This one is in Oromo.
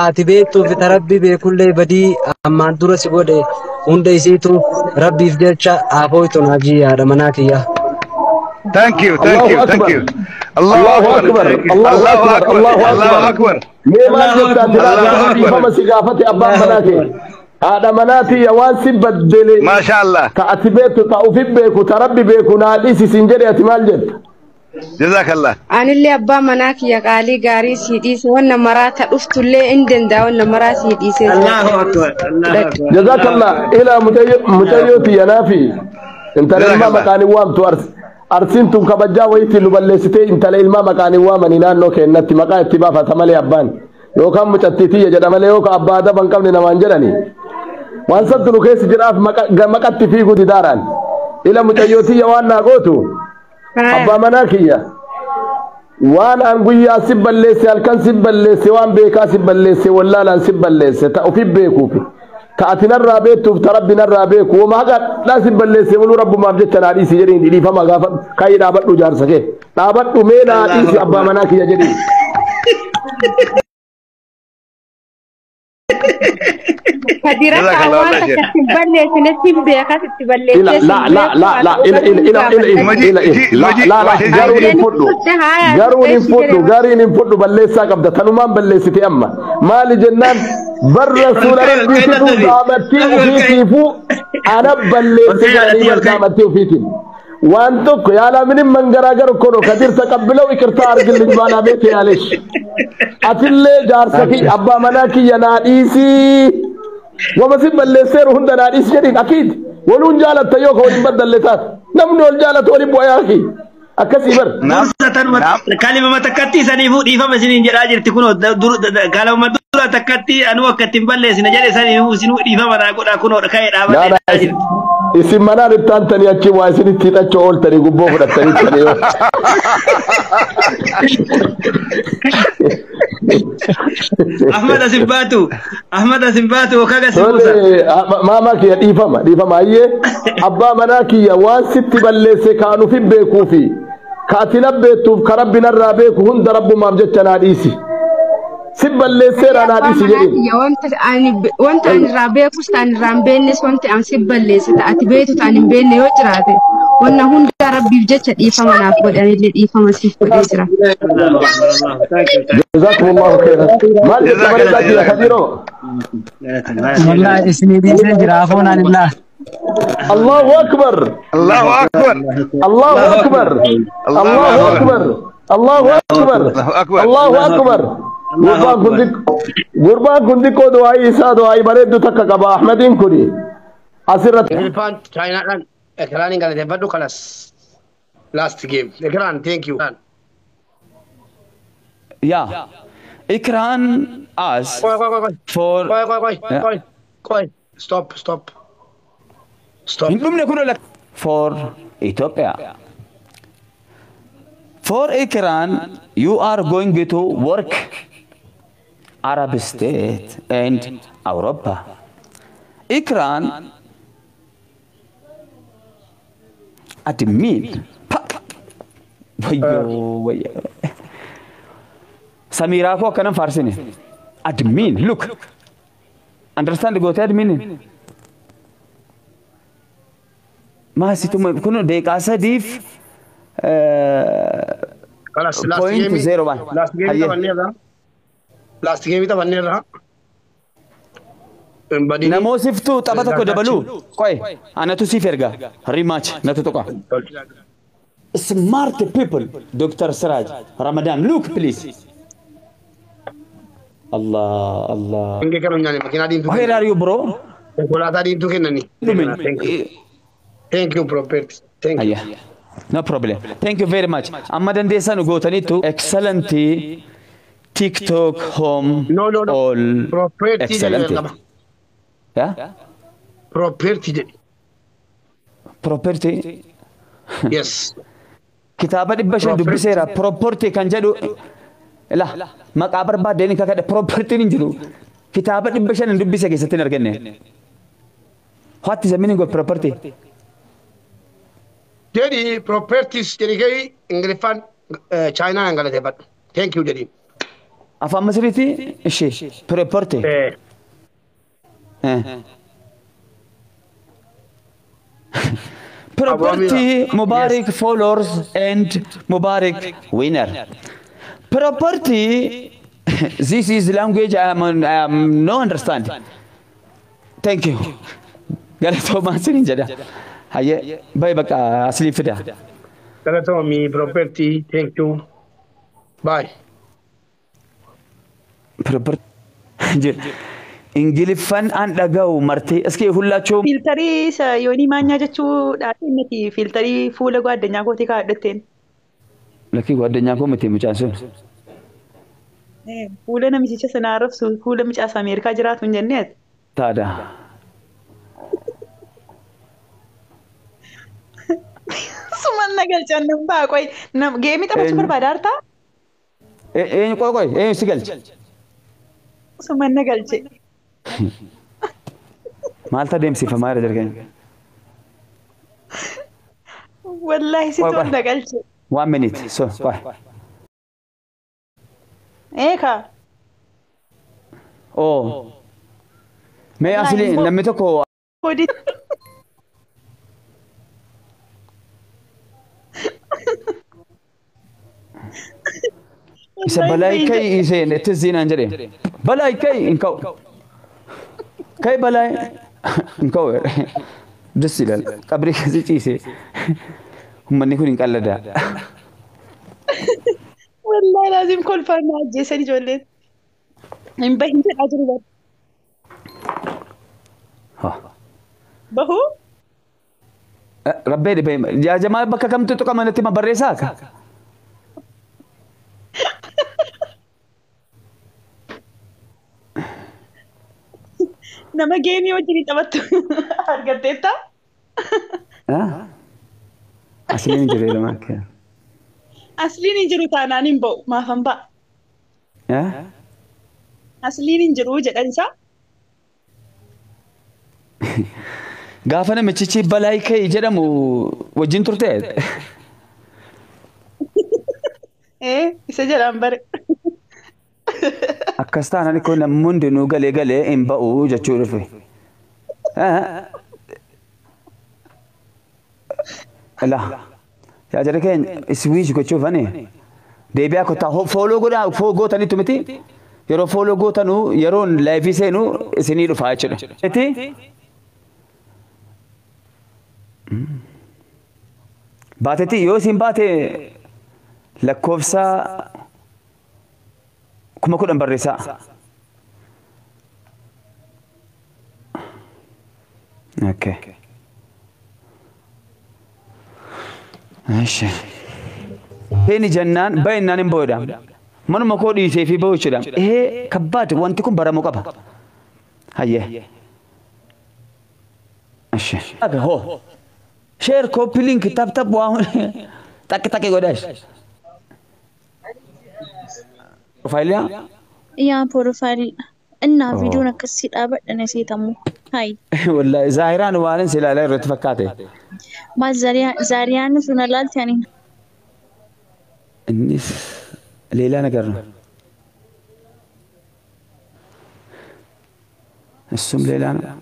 ati beektuuf rabbi beekullee badii ammaan dura si godhe hunda isiitu rabbiif jecha afooytu naajii yaada manaa kiyya. Thank you. الله أكبر الله أكبر الله أكبر الله أكبر ميمان جبتا تلاقي فما سقافتي أبا مناتي هذا مناتي يوان سبدلي ما شاء الله كأتبيت تأوفي بيكو تربي بيكو ناديسي سنجري أتمال جد جزاك الله أنا اللي أبا مناك يا قالي قاري سيديس وانا مرات أفت اللي عندن دا وانا مرات سيديس الله أكبر الله أكبر جزاك الله إلى متيوتي يا نافي انت لما مكاني وام تورس أرسنتم كبجا ويتي لبلستي انت لما مكاني وام نينانو كأنتي مكان اتبافة تمالي أبان يوكام متتتي يجد مالي يوكا أبا دبان كم نمانجلني وانسبت نكيس جراف مكتي فيه قد داران إلى متيوتي وانا قوتو أبا مناكية وانا انقويا سباليسي الكن سباليسي وان بيكا سباليسي ولا لا سباليسي تأوفي بيكو كاتنا الرابيت تربنا الرابيك وما قال لا سباليسي ولو رب ما بجت ناديسي جرين دي فما غاف كاي دابت جار سكي دابت مينا ناديسي أبا مناكية جرين لا لا لا لا لا جارين فدو بلسا قبضة تنمان بلستي أما ما لجنان بر رسول ربي تدو قامتي وفيتي فو أنا بلسي جاني قامتي وفيتي وانتك يا لا من منغراغر كونو كدير تقبلوا إكرتار قل جوانا بيتي عليش أتلي جارسكي أبا مناكي يناديسي وما سباليسير هندنا ناديس جديد أكيد ولون جالت تيوك ولين بدل لتات نمنو الجالت ولين بوياكي أكسيبر كلمة ما تكتي سنيفو ديفا مسنين جراجر تكونو كلمة ما دورا تكتي أنو كتيم بالله سنجاري سنيفو سنو ديفا ما تكونو ركاية لا اسم منا نبتان تاني أكي واسني تيتا چول تاني قبو فرطاني تاني أحمد سباتو وكاكا سبوسا ماما كي ديفا ما هي أبا منا كي وان ست بلسي كانوا في بيكو في كاتنا بيتو كربنا الرابيكو هند رب ما بجت ناديسي سباليسير ناديسي جرين وانت عن رابيكو ستان رامبينس وانت عن سباليسي تأتي بيتو تاني بيني وجراتي وانا هند ربي بجت ديفا ما نافود أنا اللي ديفا ما سيفو ديسرا جزاكم الله خيرا ما الجزاك الله يا خديرو والله اسمي ديسن جرافونا لله الله أكبر الله أكبر الله أكبر الله أكبر الله أكبر الله أكبر غربا كندي كو دعاء إيسا دعاء بريد تكا كبا أحمدين كودي أسرت الفان چاينا اكراني قال ده بدو خلاص لاست جيم اكران ثانك يو Yeah, Ikran asked for. Stop. For Ethiopia. For Ikran, you are going to work Arab state and Europa. Ikran admin. Samira ko kanan farsi ne. Admin, look. Understand go to admin. ما سيتم كنا دقيقة سديف خلاص point 01 لاست جيم ده بني رها نمو سفتو تبتك دبلو كوي أنا تسيفرجا ريماتش نتوقع smart people دكتور سراج رمضان look please الله where are you bro thank you bro thank you no problem thank you very much amma dandesan gootanitu excellent TikTok home no all property excellent yeah property yes kitaaba dibashan dubbisera property kan jedhu la maqabar baadeni kakade property nin jiru kitaaba dibashan dubbise keessatti arganne what is the meaning of property Jadi properties jadi kay Ingilifan China ang galate but thank you jadi أفهم مسرتي إيش بروبرتي property Mubarak followers and Mubarak winner. Property, this is language I am no understand. Thank you. Galatoma Sininjada. Haye, bye baka asli fida. Galatomi property. Thank you. Bye. Property. Ingiliffan aan dhaga'u martee iskee hullachuu Filtarii yoonii maanyaa jechuudha miti filtarii fuula addunyaa kootii kaa'adhatteen. lakkii addunyaa koo miti mucaan sun. Fuula namicha sanaa arrabsu fuula mucaas Ameerikaa jiraatu hin jenneet. Taada. Suman nagalchaan nan ba'a qoy geemii taphachuu barbaada hartaa? Qoy si galche. Suman nagalche. Maal deemsifamaa jira jargeen? Wallaahi si toon nagalche. 1 minute so qoy. Eeka. Oh. Mee asli namni tokko Hodi. isa balai kai ise ne tizina njere. Balai kai in kau. Kai balai in kau. Desilal qabri kasi ciise. Ummanni kun hin qallada. Wallahi lazim kolfaan ajjeesanii ijoolleen. Hin bahin jedhaa jiru bara. Bahu? Rabbee dhibee yaa jamaa bakka kamtu tuqamanatti ma barreessaa ka? Nama geemii wajjin taphattu argatteetta? Asliin hin jiru jedhama akka. Asliin hin jiru taanaan hin ba'u maafan ba'a. Asliin hin jiru jedhan isaa. Gaafa namichichi balaa kai jedhamu wajjin turte. Isa jedhaan bare. Akkas taanaan kun namni hundinuu galee hin ba'u jechuu dhufe. Laa yaa jara keenya iswiish gochuuf ani deebi'aa kottaa fooloo gootaniitu miti yeroo fooloo gootanuu yeroon laayifii seenuu isinii dhufaa jechuudha. Baatetti yoo isin baate lakkoofsa 10,000 barreessaa. Okay. Aisha. Heni jannaan baay'inaan hin booda. Manuma koo dhiisee fi ba'u jechuudha. Kabbaad wanti kun baramuu qaba. Hayyee. Aisha. Hoo. Share copy link tap waan tak godash. Profile ya? Ya profile. Inna video nakasi dhaabadha na seetamu. Hai. Wallahi Zahiraan waan silaalaa irratti fakkaate. Ma Zariyaan sun alaalti ani. Innis leelaa nagarra. Assum leelaa.